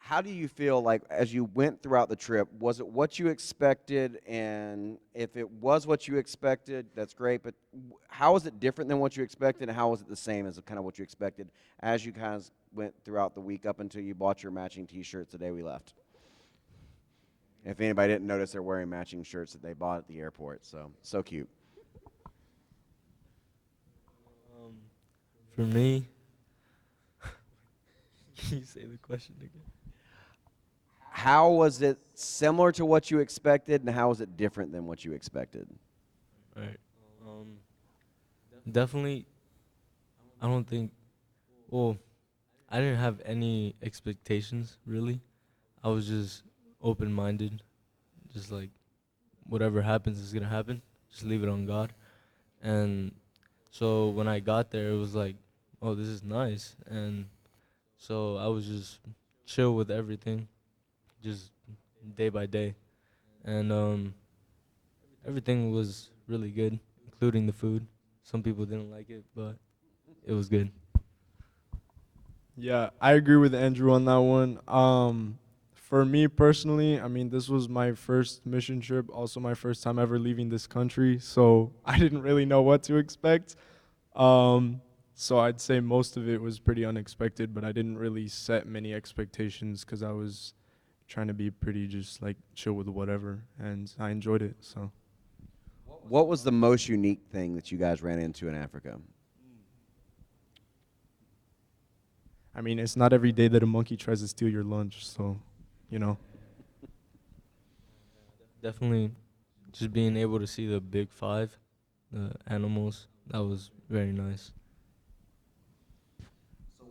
how do you feel like as you went throughout the trip? Was it what you expected? And if it was what you expected, that's great. But how was it different than what you expected? And how was it the same as kind of what you expected as you kind of went throughout the week up until you bought your matching T-shirts the day we left? If anybody didn't notice, they're wearing matching shirts that they bought at the airport. So cute. Um, for me, can you say the question again? How was it similar to what you expected, and how was it different than what you expected? Right. Um, Definitely, I don't think. Well, I didn't have any expectations really. I was just open-minded, just like whatever happens is gonna happen. Just leave it on God. And so when I got there, it was like, oh, this is nice. And so I was just chill with everything, just day by day. And everything was really good, including the food. Some people didn't like it, but it was good. Yeah, I agree with Andrew on that one. For me personally, I mean, this was my first mission trip, also my first time ever leaving this country, so I didn't really know what to expect. Um, so I'd say most of it was pretty unexpected, but I didn't really set many expectations because I was trying to be pretty just like chill with whatever, and I enjoyed it. So What was the most unique thing that you guys ran into in Africa? I mean, it's not every day that a monkey tries to steal your lunch, so you know. Definitely, just being able to see the big five, the animals, that was very nice.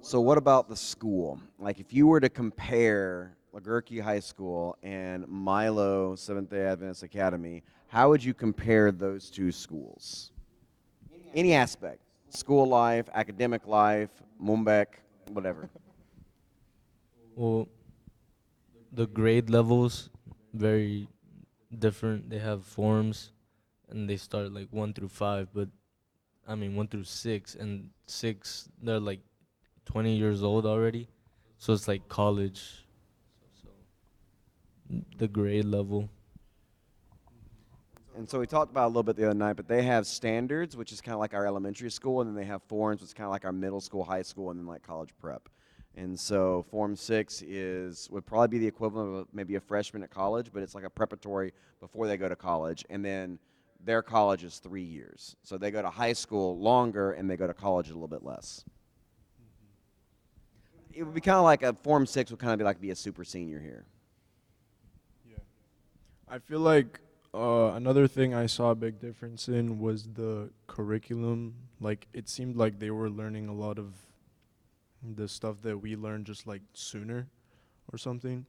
So, what about the school? Like, if you were to compare Lagurkey High School and Milo Seventh Day Adventist Academy, how would you compare those two schools? Any aspect, school life, academic life, Mumbek, whatever. Well, the grade levels very different. They have forms, and they start like 1 through 5, but I mean 1 through 6, and 6 they're like 20 years old already, so it's like college. So the grade level. And so we talked about it a little bit the other night, but they have standards, which is kind of like our elementary school, and then they have forms, which is kind of like our middle school, high school, and then like college prep. And so Form 6 is would probably be the equivalent of maybe a freshman at college, but it's like a preparatory before they go to college. And then their college is 3 years. So they go to high school longer and they go to college a little bit less. It would be kind of like a Form 6 would kind of be like be a super senior here. Yeah. I feel like another thing I saw a big difference in was the curriculum. Like it seemed like they were learning a lot of the stuff that we learned just like sooner or something.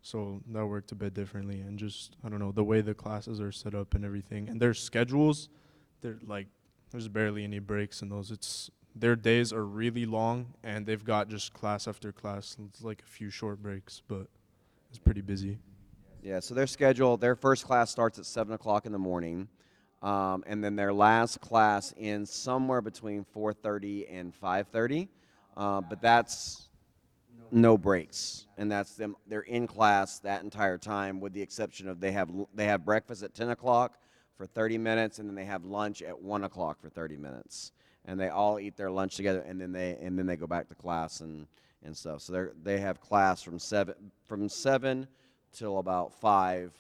So that worked a bit differently, and just I don't know the way the classes are set up and everything, and their schedules. They're like there's barely any breaks in those. It's their days are really long, and they've got just class after class. It's like a few short breaks, but it's pretty busy. Yeah, so their schedule, their first class starts at 7 o'clock in the morning. And then their last class ends somewhere between 4:30 and 5:30, but that's no breaks, and that's them. They're in class that entire time, with the exception of they have breakfast at 10 o'clock for 30 minutes, and then they have lunch at 1 o'clock for 30 minutes, and they all eat their lunch together, and then they go back to class and stuff. So they have class from seven till about 5,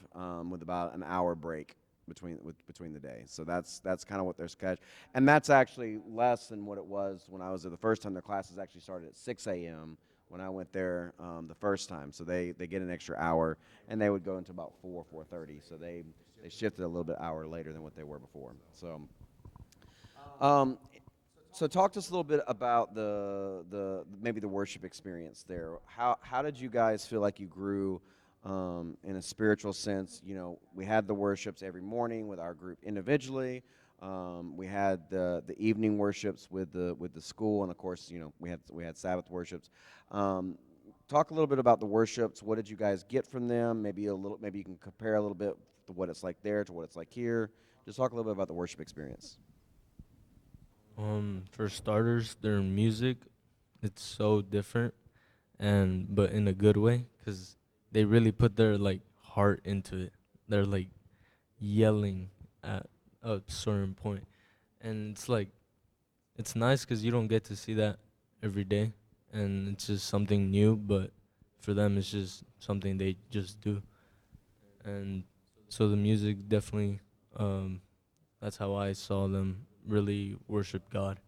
with about an hour break between the day. So that's kind of what their schedule, and that's actually less than what it was when I was there the first time. Their classes actually started at 6 a.m. when I went there the first time. So they get an extra hour, and they would go into about 4:30. So they shifted a little bit hour later than what they were before. Um, so talk to us a little bit about the maybe the worship experience there. How did you guys feel like you grew in a spiritual sense? We had the worships every morning with our group individually. We had the evening worships with the school, and of course, we had Sabbath worships. Um, Talk a little bit about the worships. What did you guys get from them? Maybe you can compare a little bit to what it's like there to what it's like here. Just talk a little bit about the worship experience. For starters, their music, it's so different, but in a good way, because they really put their like heart into it. They're like yelling at a certain point, and it's like it's nice because you don't get to see that every day, and it's just something new. But for them, it's just something they just do, and so the music definitely. That's how I saw them really worship God.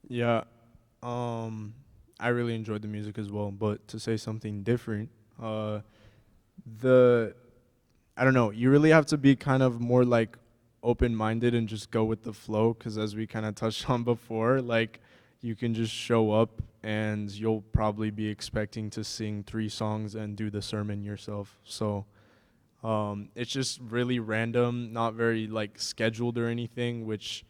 Yeah, I really enjoyed the music as well. But to say something different, uh, the I don't know. You really have to be kind of more like open-minded and just go with the flow. Because as we kind of touched on before, like you can just show up and you'll probably be expecting to sing 3 songs and do the sermon yourself. So it's just really random, not very like scheduled or anything, which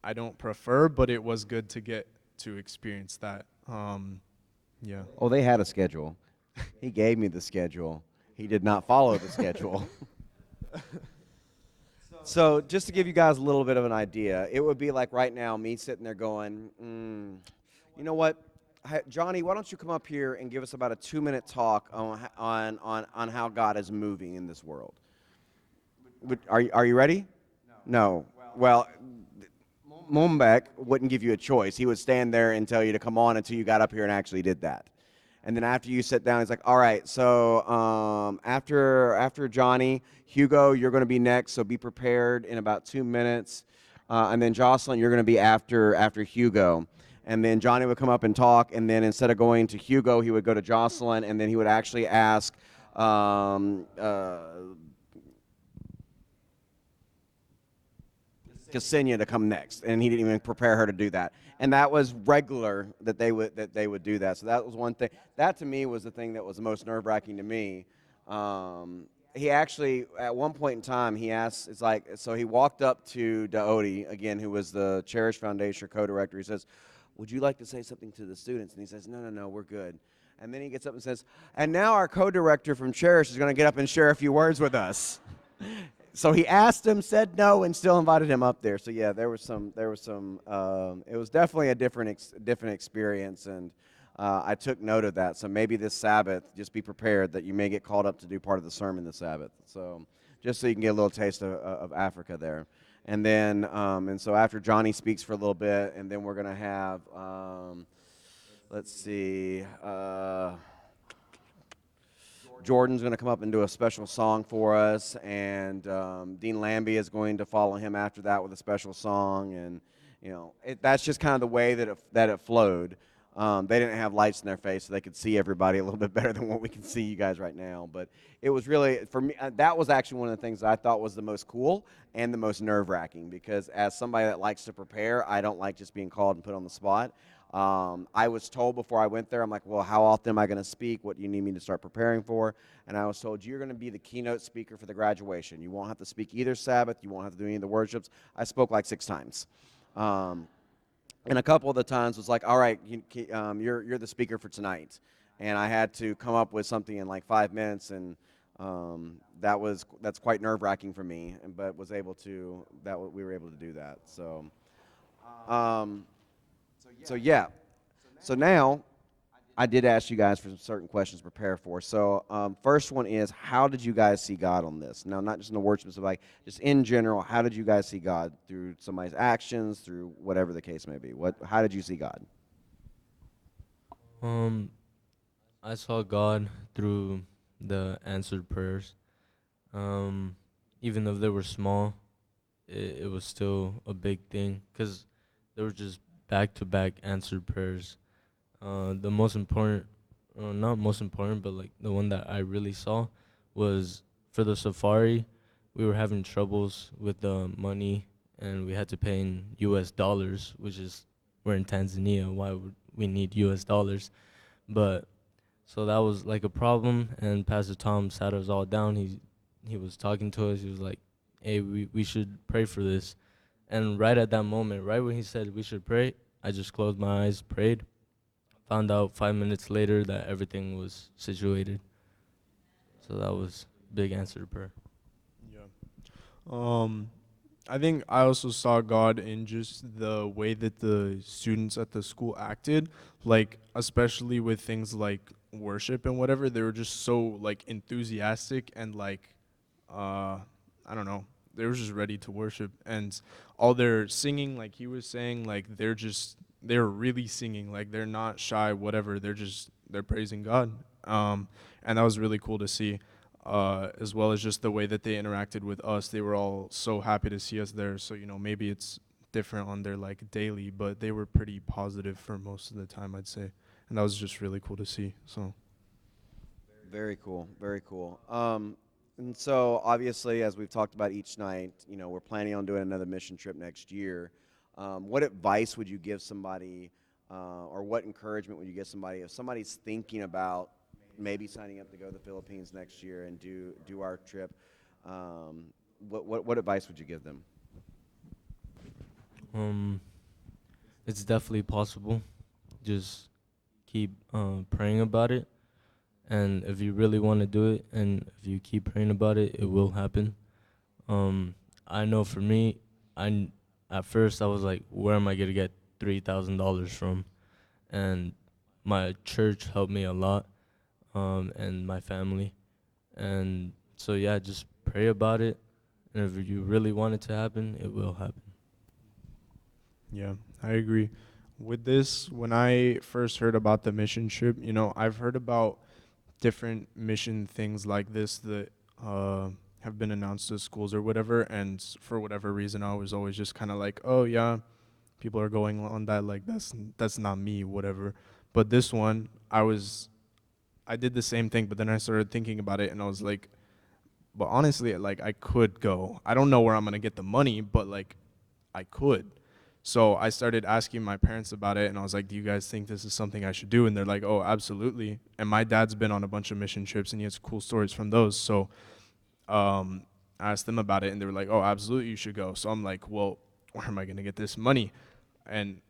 I don't prefer. But it was good to get to experience that. Yeah. Oh, they had a schedule. He gave me the schedule. He did not follow the schedule. So, just to give you guys a little bit of an idea, it would be like right now me sitting there going, you know what, Johnny, why don't you come up here and give us about a 2-minute talk on how God is moving in this world? Are you ready? No. Well, Mombek wouldn't give you a choice. He would stand there and tell you to come on until you got up here and actually did that. And then after you sit down, he's like, all right, so after Johnny, Hugo, you're going to be next, so be prepared in about 2 minutes. And then Jocelyn, you're going to be after Hugo. And then Johnny would come up and talk, and then instead of going to Hugo, he would go to Jocelyn, and then he would actually ask Ksenia to come next, and he didn't even prepare her to do that. And that was regular that they would do that. So that was one thing. That to me was the thing that was the most nerve-wracking to me. He actually, at one point in time, he asked, it's like, so he walked up to Daodi, again, who was the Cherish Foundation co-director. He says, would you like to say something to the students? And he says, no, we're good. And then he gets up and says, and now our co-director from Cherish is going to get up and share a few words with us. So he asked him, said no, and still invited him up there. So yeah, there was some. It was definitely a different experience, and I took note of that. So maybe this Sabbath, just be prepared that you may get called up to do part of the sermon this Sabbath. So just so you can get a little taste of Africa there, and then and so after Johnny speaks for a little bit, and then we're gonna have let's see. Jordan's going to come up and do a special song for us, and Dean Lambie is going to follow him after that with a special song, and that's just kind of the way that it flowed. They didn't have lights in their face, so they could see everybody a little bit better than what we can see you guys right now. But it was really, for me, that was actually one of the things that I thought was the most cool and the most nerve-wracking, because as somebody that likes to prepare, I don't like just being called and put on the spot. I was told before I went there, I'm like, well, how often am I going to speak? What do you need me to start preparing for? And I was told, you're going to be the keynote speaker for the graduation. You won't have to speak either Sabbath. You won't have to do any of the worships. I spoke like 6 times. And a couple of the times was like, all right, you're the speaker for tonight. And I had to come up with something in like 5 minutes, and that's quite nerve-wracking for me, but we were able to do that. So yeah. So now, I did ask you guys for some certain questions to prepare for. So first one is, how did you guys see God on this? Now, not just in the worship, but like just in general, how did you guys see God through somebody's actions, through whatever the case may be? How did you see God? I saw God through the answered prayers. Even though they were small, it was still a big thing, because they were just back-to-back answered prayers. The most important, not most important, but like the one that I really saw was for the safari. We were having troubles with the money, and we had to pay in U.S. dollars, which is, we're in Tanzania. Why would we need U.S. dollars? But so that was like a problem, and Pastor Tom sat us all down. He was talking to us. He was like, "Hey, we should pray for this." And right at that moment, right when he said we should pray, I just closed my eyes, prayed, found out 5 minutes later that everything was situated. So that was big answer to prayer. Yeah. I think I also saw God in just the way that the students at the school acted, like especially with things like worship and whatever. They were just so like enthusiastic and like I don't know. They were just ready to worship, and all their singing, like he was saying, like they're really singing, like they're not shy, whatever. They're praising God, and that was really cool to see, as well as just the way that they interacted with us. They were all so happy to see us there. So maybe it's different on their like daily, but they were pretty positive for most of the time, I'd say, and that was just really cool to see. So Very cool. Very cool. And so, obviously, as we've talked about each night, we're planning on doing another mission trip next year. What advice would you give somebody, or what encouragement would you give somebody if somebody's thinking about maybe signing up to go to the Philippines next year and do our trip? What advice would you give them? Um, it's definitely possible. Just keep praying about it, and if you really want to do it, and if you keep praying about it, it will happen. Um, I know for me, at first I was like, where am I gonna get $3,000 from? And my church helped me a lot, and my family, and so yeah, just pray about it, and if you really want it to happen, it will happen. yeah, I agree. With this, when I first heard about the mission trip, I've heard about different mission things like this that have been announced to schools or whatever, and for whatever reason, I was always just kind of like, oh yeah, people are going on that. Like that's not me, whatever. But this one, I did the same thing, but then I started thinking about it, and I was like, but honestly, like I could go. I don't know where I'm gonna get the money, but like I could. So I started asking my parents about it, and I was like, "Do you guys think this is something I should do?" And they're like, "Oh, absolutely." And my dad's been on a bunch of mission trips, and he has cool stories from those. So I asked them about it, and they were like, "Oh, absolutely, you should go." So I'm like, "Well, where am I gonna get this money?" And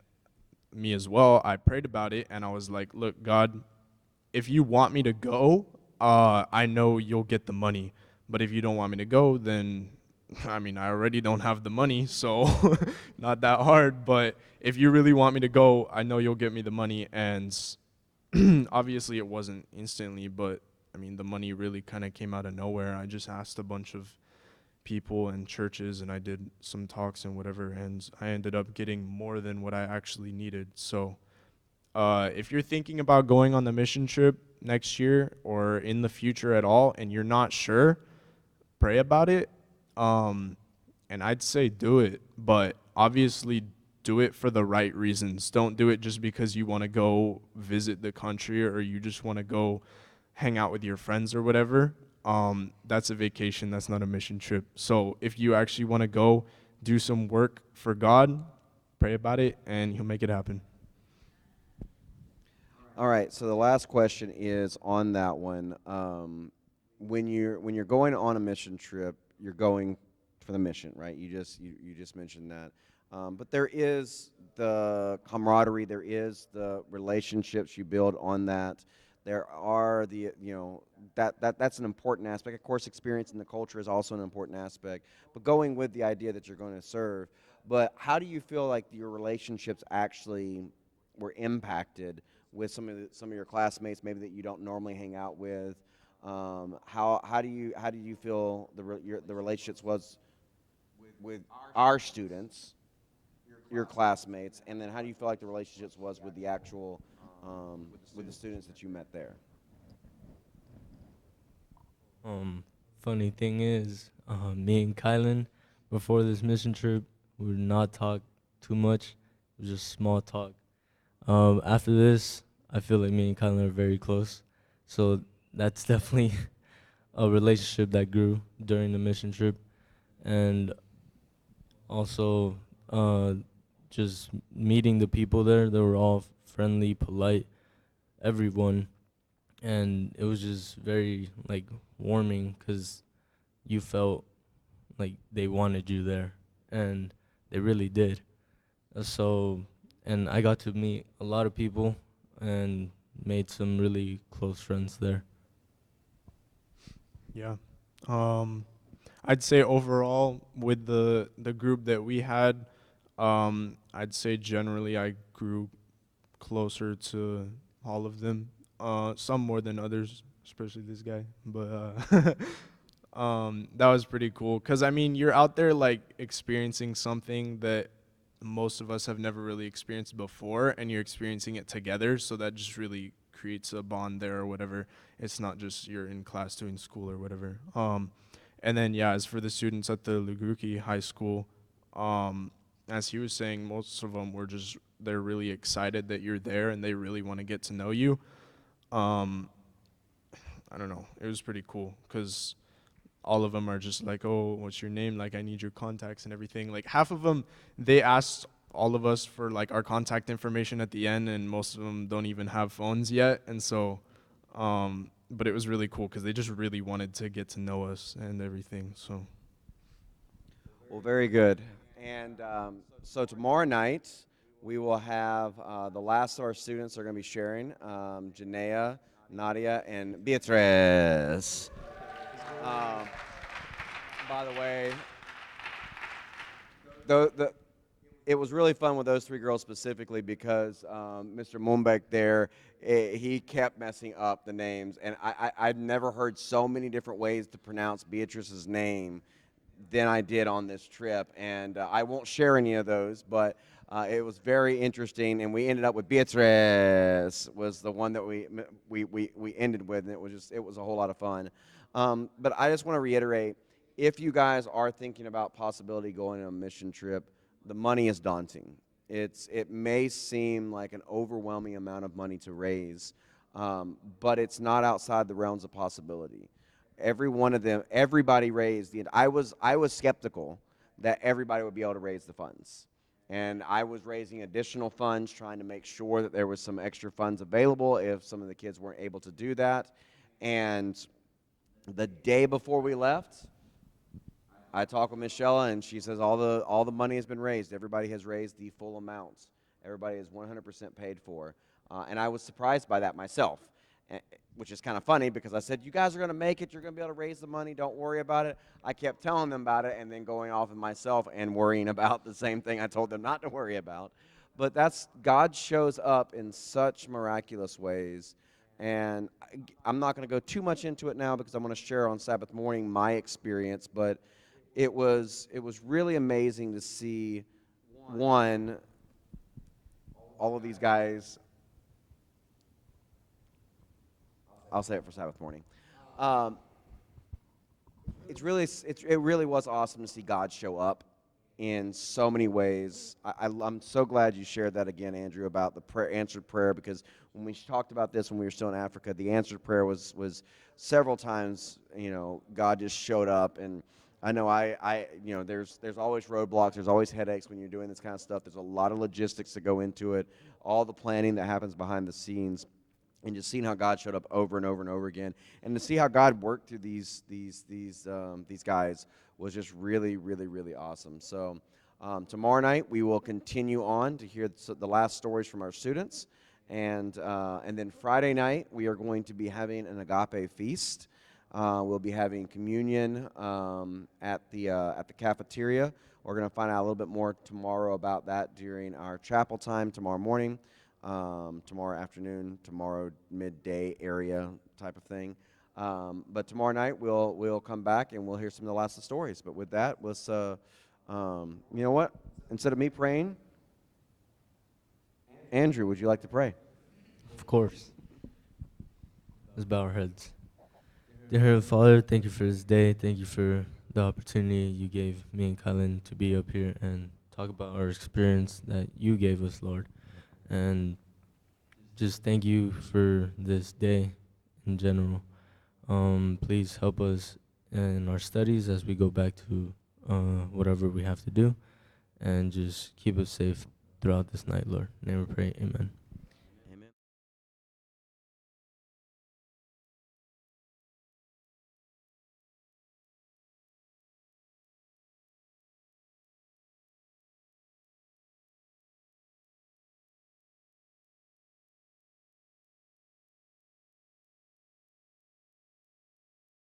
me as well, I prayed about it, and I was like, "Look, God, if you want me to go, I know you'll get the money. But if you don't want me to go, then I mean, I already don't have the money, so not that hard. But if you really want me to go, I know you'll get me the money." And obviously, it wasn't instantly, but I mean, the money really kind of came out of nowhere. I just asked a bunch of people and churches, and I did some talks and whatever, and I ended up getting more than what I actually needed. So if you're thinking about going on the mission trip next year or in the future at all, and you're not sure, pray about it. Um, and I'd say do it, but obviously do it for the right reasons. Don't do it just because you want to go visit the country or you just want to go hang out with your friends or whatever. That's a vacation. That's not a mission trip. So if you actually want to go do some work for God, pray about it, and He'll make it happen. All right. So the last question is on that one. When you're going on a mission trip, you're going for the mission, right? You just mentioned that. But there is the camaraderie, there is the relationships you build on that. There are that's an important aspect. Of course, experiencing the culture is also an important aspect. But going with the idea that you're going to serve. But how do you feel like your relationships actually were impacted with some of your classmates, maybe that you don't normally hang out with? How do you feel the relationships was with our students, your classmates, and then how do you feel like the relationships was with the actual with the students that you met there? Funny thing is, me and Kylan, before this mission trip, we would not talk too much. It was just small talk. After this, I feel like me and Kylan are very close. So that's definitely a relationship that grew during the mission trip. And also, just meeting the people there, they were all friendly, polite, everyone. And it was just very, like, warming because you felt like they wanted you there. And they really did. So, and I got to meet a lot of people and made some really close friends there. Yeah. Um, I'd say overall with the group that we had, I'd say generally I grew closer to all of them. Some more than others, especially this guy. But that was pretty cool. Cause I mean, you're out there like experiencing something that most of us have never really experienced before, and you're experiencing it together. So that just really creates a bond there or whatever. It's not just you're in class doing school or whatever. And then yeah, as for the students at the Luguki High School, as he was saying, most of them were just they're really excited that you're there and they really want to get to know you. Um, I don't know. It was pretty cool because all of them are just like, oh, what's your name? Like, I need your contacts and everything. Like, half of them, they asked all of us for like our contact information at the end, and most of them don't even have phones yet. And so, but it was really cool because they just really wanted to get to know us and everything. So, Well, very good. And so tomorrow night, we will have the last of our students are going to be sharing, Janaea, Nadia, and Beatriz. Um, by the way, it was really fun with those three girls specifically because Mr. Mumbek there, he kept messing up the names. And I've never heard so many different ways to pronounce Beatrice's name than I did on this trip. And I won't share any of those, but it was very interesting. And we ended up with Beatrice was the one that we ended with. And it was a whole lot of fun. But I just want to reiterate, if you guys are thinking about possibility going on a mission trip, the money is daunting. It may seem like an overwhelming amount of money to raise, but it's not outside the realms of possibility. Every one of them, everybody raised I was skeptical that everybody would be able to raise the funds. And I was raising additional funds, trying to make sure that there was some extra funds available if some of the kids weren't able to do that. And the day before we left, I talked with Michelle, and she says all the money has been raised. Everybody has raised the full amount. Everybody is 100% paid for. And I was surprised by that myself, which is kind of funny because I said, you guys are going to make it. You're going to be able to raise the money. Don't worry about it. I kept telling them about it and then going off of myself and worrying about the same thing I told them not to worry about. But God shows up in such miraculous ways. And I'm not going to go too much into it now because I want to share on Sabbath morning my experience, but it was really amazing to see, one, all of these guys. I'll say it for Sabbath morning. It really was awesome to see God show up in so many ways. I'm so glad you shared that again, Andrew, about the answered prayer, because when we talked about this when we were still in Africa, the answered prayer was several times, God just showed up. And I know there's always roadblocks, there's always headaches when you're doing this kind of stuff. There's a lot of logistics that go into it, all the planning that happens behind the scenes, and just seeing how God showed up over and over and over again, and to see how God worked through these guys was just really, really, really awesome. So tomorrow night we will continue on to hear the last stories from our students, and then Friday night we are going to be having an agape feast. We'll be having communion at the cafeteria. We're going to find out a little bit more tomorrow about that during our chapel time tomorrow morning, tomorrow afternoon, tomorrow midday area type of thing. But tomorrow night we'll come back and we'll hear some of the last of the stories. But with that, let's you know what? Instead of me praying, Andrew, would you like to pray? Of course. Let's bow our heads. Dear Heavenly Father, thank you for this day. Thank you for the opportunity you gave me and Kylan to be up here and talk about our experience that you gave us, Lord. And just thank you for this day in general. Please help us in our studies as we go back to whatever we have to do. And just keep us safe throughout this night, Lord. In your name we pray, amen.